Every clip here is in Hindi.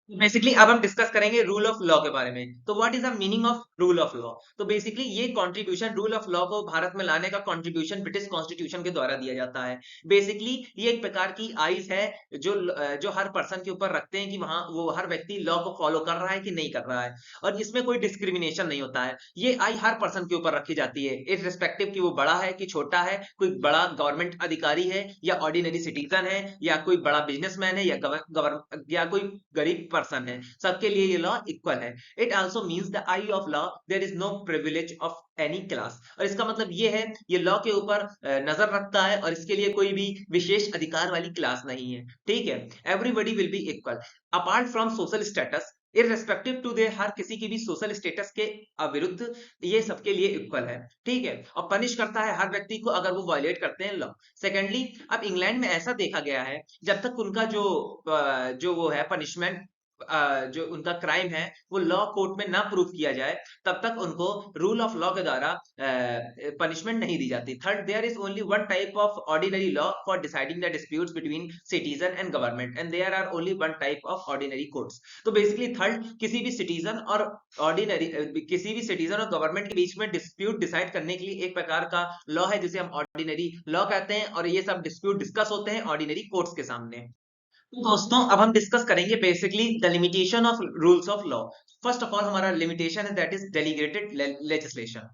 बेसिकली अब हम डिस्कस करेंगे रूल ऑफ लॉ के बारे में। तो what is the meaning of rule of law? तो बेसिकली ये कॉन्ट्रीब्यूशन, रूल ऑफ लॉ को भारत में लाने का कॉन्ट्रीब्यूशन ब्रिटिश कॉन्स्टिट्यूशन के द्वारा दिया जाता है। बेसिकली ये एक प्रकार की आइज है जो जो हर पर्सन के ऊपर रखते हैं कि वहां वो हर व्यक्ति लॉ को फॉलो कर रहा है कि नहीं कर रहा है, और इसमें कोई डिस्क्रिमिनेशन नहीं होता है। ये आई हर पर्सन के ऊपर रखी जाती है, इस रिस्पेक्टिव कि वो बड़ा है कि छोटा है, कोई बड़ा गवर्नमेंट अधिकारी है या ऑर्डिनरी सिटीजन है, या कोई बड़ा बिजनेसमैन है, या या कोई गरीब पर्सन है, सबके लिए ये लॉ इक्वल है। It also means the eye of law there is no privilege of any class. और इसका मतलब ये है, ये लॉ के ऊपर नजर रखता है और इसके लिए कोई भी विशेष अधिकार वाली क्लास नहीं है। ठीक है, everybody will be equal apart from social status, irrespective to they, हर किसी की भी सोशल स्टेटस के विरुद्ध ये सबके लिए इक्वल है। ठीक है, और पनिश करता है हर व्यक्ति को अगर वो वायलेट करते हैं लॉ। सेकेंडली, अब इंग्लैंड में ऐसा देखा गया है, जब तक उनका जो वो है पनिशमेंट, जो उनका क्राइम है वो लॉ कोर्ट में ना प्रूव किया जाए, तब तक उनको रूल ऑफ लॉ के द्वारा पनिशमेंट नहीं दी जाती। Third, there is only one type of ordinary law for deciding the disputes between citizen and government, and there are only one type of ordinary courts. तो बेसिकली थर्ड, किसी भी सिटीजन और गवर्नमेंट के बीच में डिस्प्यूट डिसाइड करने के लिए एक प्रकार का लॉ है जिसे हम ऑर्डिनरी लॉ कहते हैं, और ये सब डिस्प्यूट डिस्कस होते हैं ऑर्डिनरी कोर्ट्स के सामने। तो दोस्तों अब हम डिस्कस करेंगे basically the limitation of rules of law. First of all हमारा लिमिटेशन है, that is delegated legislation.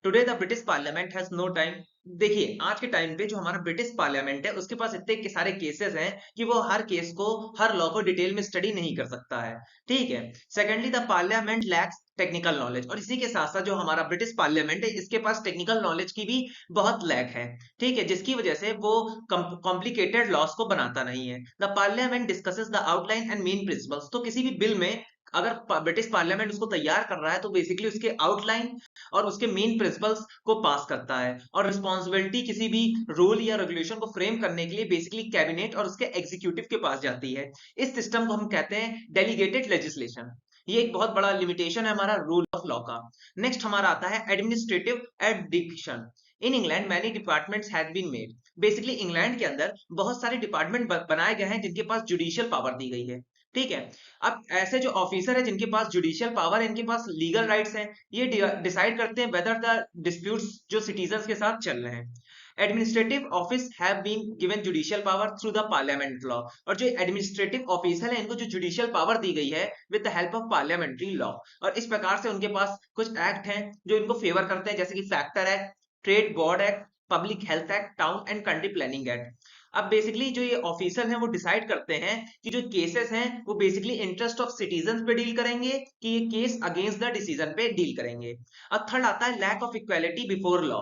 Today the British parliament has no time. देखिए आज के टाइम पे जो हमारा ब्रिटिश पार्लियामेंट है उसके पास इतने के सारे केसेस हैं कि वो हर केस को, हर लॉ को डिटेल में स्टडी नहीं कर सकता है। ठीक है। Secondly, the parliament lakhs technical knowledge, और इसी के साथ साथ जो हमारा ब्रिटिश पार्लियामेंट है इसके पास टेक्निकल नॉलेज की भी बहुत लैक है। ठीक है, जिसकी वजह से वो कॉम्प्लिकेटेड लॉस को बनाता नहीं है। The parliament discusses the outline and main principles, तो किसी भी बिल में अगर ब्रिटिश पार्लियामेंट उसको तैयार कर रहा है तो बेसिकली उसके आउटलाइन और उसके मेन प्रिंसिपल्स को पास करता है, और रिस्पॉन्सिबिलिटी किसी भी रूल या रेगुलेशन को फ्रेम करने के लिए बेसिकली कैबिनेट और उसके एग्जीक्यूटिव के पास जाती है। इस सिस्टम को हम कहते हैं डेलीगेटेड लेजिस्लेशन। ये एक बहुत बड़ा लिमिटेशन है हमारा रूल ऑफ लॉ का। नेक्स्ट हमारा आता है administrative addiction. In England many departments have been made. Basically England के अंदर बहुत सारे डिपार्टमेंट बनाए गए हैं जिनके पास जुडिशियल पावर दी गई है। ठीक है, अब ऐसे जो ऑफिसर है जिनके पास जुडिशियल पावर है, इनके पास लीगल राइट्स हैं, ये डिसाइड करते हैं वेदर द डिस्प्यूट्स जो सिटीजन्स के साथ चल रहे हैं। Administrative office have been given judicial power through the parliament law, और जो एडमिनिस्ट्रेटिव ऑफिसर है इनको जो जुडिशियल पावर दी गई है with the help of parliamentary law, और इस प्रकार से उनके पास कुछ एक्ट हैं जो इनको फेवर करते हैं, जैसे कि factor act, trade board act, public health act, town and country planning act. अब बेसिकली जो ये ऑफिसर हैं वो डिसाइड करते हैं कि जो केसेस हैं वो बेसिकली इंटरेस्ट ऑफ सिटीजन पे डील करेंगे कि ये केस अगेंस्ट द डिसीजन पे डील करेंगे। अब थर्ड आता है lack of equality before law.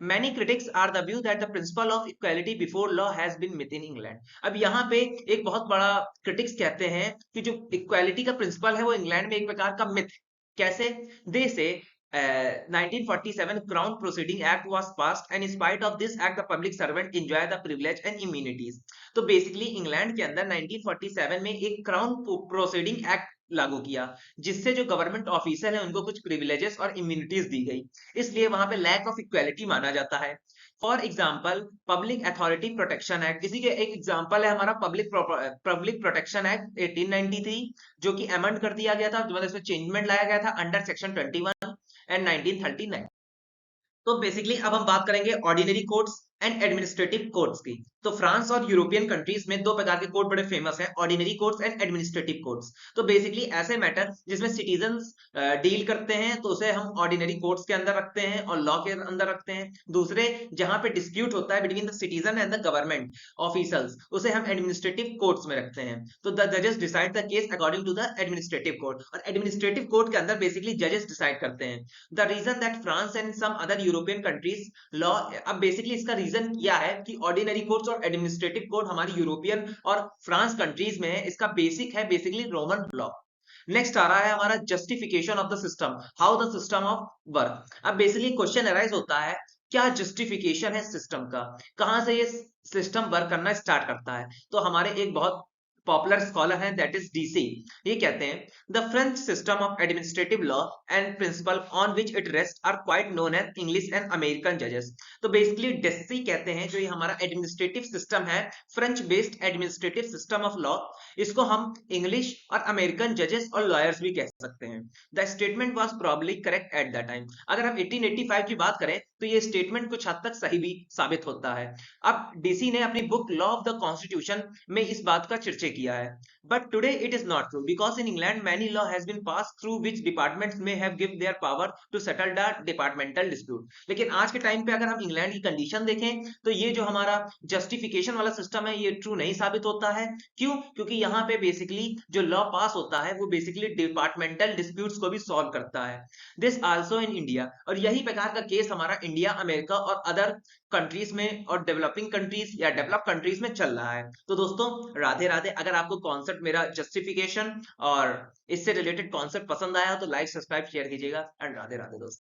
Many critics are the view that the principle of equality before law has been myth in England। अब यहाँ पे एक बहुत बड़ा क्रिटिक्स कहते हैं कि जो इक्वालिटी का प्रिंसिपल है वो इंग्लैंड में एक प्रकार का मिथ। कैसे? दे से 1947 Crown Proceeding Act was passed, and in spite of this act the public servant enjoy the privilege and immunities। तो बेसिकली इंग्लैंड के अंदर 1947 में एक क्राउन प्रोसीडिंग एक्ट लागू किया, जिससे जो गवर्नमेंट ऑफिसर है उनको कुछ प्रिविलेजेस और इम्यूनिटीज दी गई, इसलिए वहां पे लैक ऑफ इक्वालिटी माना जाता है। For example public authority protection act, इसी के एक एग्जाम्पल है हमारा पब्लिक प्रोटेक्शन एक्ट 1893, जो कि अमेंड कर दिया गया था, मतलब इसमें चेंजमेंट लाया गया था अंडर सेक्शन 21 एंड 1939। तो बेसिकली अब हम बात करेंगे ordinary courts and administrative courts की। तो फ्रांस और यूरोपियन कंट्रीज में दो प्रकार के कोर्ट बड़े फेमस हैं, ordinary courts and administrative courts. तो बेसिकली ऐसे मैटर जिसमें सिटीजंस डील करते हैं तो उसे हम ऑर्डिनरी कोर्ट्स के अंदर रखते हैं और लॉ के अंदर रखते हैं। दूसरे, जहां पे डिस्प्यूट होता है between the citizen and the government officers, उसे हम एडमिनिस्ट्रेटिव कोर्ट्स में रखते हैं। तो द जजेस decide the case according to the administrative court, और एडमिनिस्ट्रेटिव कोर्ट के अंदर बेसिकली जजेस डिसाइड करते हैं। The reason that France and some other European countries law, अब बेसिकली इसका रीजन क्या है कि ऑर्डिनरी कोर्ट्स और एडमिनिस्ट्रेटिव कोर्ट हमारी यूरोपियन और फ्रांस कंट्रीज में है, इसका बेसिक है बेसिकली रोमन लॉ। नेक्स्ट आ रहा है हमारा justification of the system, how the system of work. अब बेसिकली क्वेश्चन अराइज होता है, क्या जस्टिफिकेशन है सिस्टम का, कहां से ये सिस्टम वर्क करना स्टार्ट करता है? तो हमारे एक बहुत पॉपुलर स्कॉलर हैं, दैट इज डीसी। ये कहते हैं the French system of administrative law and principle on which it rest are quite known as English and American जजेस। तो बेसिकली डेस्सी कहते हैं जो ये हमारा एडमिनिस्ट्रेटिव सिस्टम है, French based administrative system of law, इसको हम इंग्लिश और अमेरिकन जजेस और लॉयर्स भी कह सकते हैं। The statement was probably correct at the time. अगर हम 1885 की बात करें तो ये स्टेटमेंट कुछ हद तक सही भी साबित होता है। अब डीसी ने अपनी book law of the constitution में इस बात का चर्चा किया है, but today it is not true because in England many law has been pass through which departments में have give their power to settle the departmental dispute. लेकिन आज के टाइम पे अगर हम इंग्लैंड की कंडीशन देखें तो ये जो हमारा जस्टिफिकेशन वाला सिस्टम है ये ट्रू नहीं साबित होता है। क्यों? क्योंकि यहाँ पे बेसिकली जो लॉ पास होता है वो बेसिकली डिपार्टमेंटल डिस्प्यूट्स को भी सॉल्व करता है। दिस आल्सो इन इंडिया, और यही प्रकार का केस हमारा इंडिया, अमेरिका और अदर कंट्रीज में और डेवलपिंग कंट्रीज या डेवलप कंट्रीज में चल रहा है। तो दोस्तों राधे राधे। अगर आपको कॉन्सेप्ट मेरा जस्टिफिकेशन और इससे रिलेटेड कॉन्सेप्ट पसंद आया तो लाइक सब्सक्राइब शेयर कीजिएगा एंड राधे राधे दोस्तों।